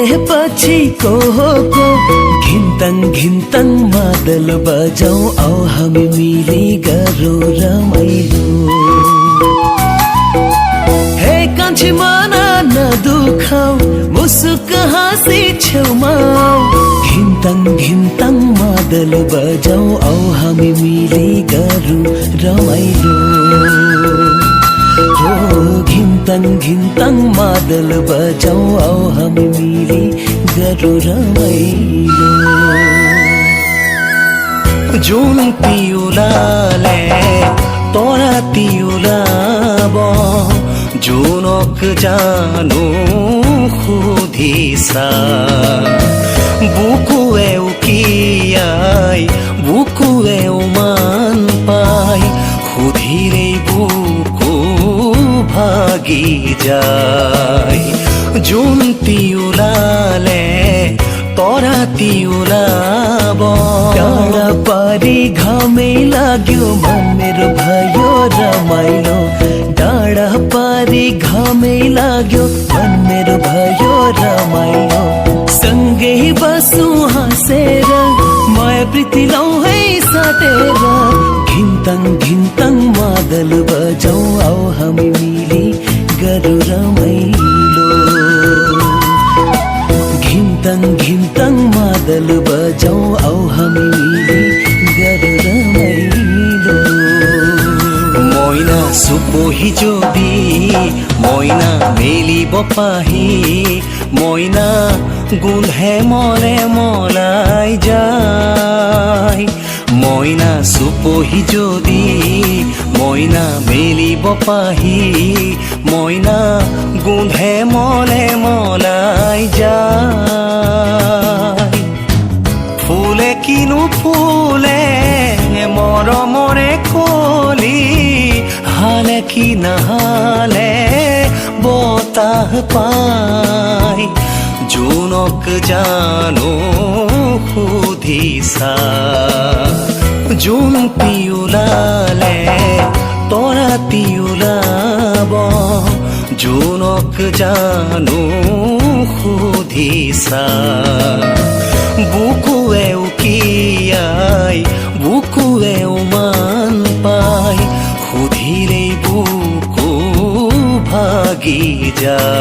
पछि को घिन्तङ मादल बजाऊ आऊ हामी मिली गरौँ रमाइलो। हे कान्छी मन नदुखाऊ मुसुक हाँसी छेउमा घिन्तङ मादल बजाऊ आऊ हामी मिली गरौँ रमाइलो। हो घिन्तङ मादल बजाऊ आऊ हामी मिली गरौँ रमाइलो। जुन पिउलाले तोरा तिउलाब जुनक जानु खुदिसा बुकुए उकियाई बुकुए मान पाई खुदिरे बुकु भागी जाई। जुन तिउलाले तोरा तिउलाब टाढा पारी घामै लाग्यो मन मेरो भयो रमाइलो। टाढा पारी घामै लाग्यो मन मेरो भयो रमाइलो। सँगै बसौँ हाँसेर माया प्रीति लौ है साटेर घिन्तङ मादल बजाऊ आऊ हामी मिली गरौँ रमाइलो। घिन्तङ मादल बजाऊ आऊ हामी मिली गरौँ रमाइलो। मैना सुपोही जोडी मैना मेली बपाही मैना गुन्धे मले मलाई যায়। मैना सुपोही जोडी मैना मेली बपाही मैना गुन्धे मले मलाई যায়। ফুলে কিনো ফুলে মৰমৰে কলি হালে কি নাহালে বতাহ পাই জোনক জানো সুধিছা। জোন পিউলালে তৰা তিউলাব জোনক জানো সুধিছা। বুকুৱে উকিয়াই বুকুৱে মান পাই সুধিলেই বুকু ভাগি যায়।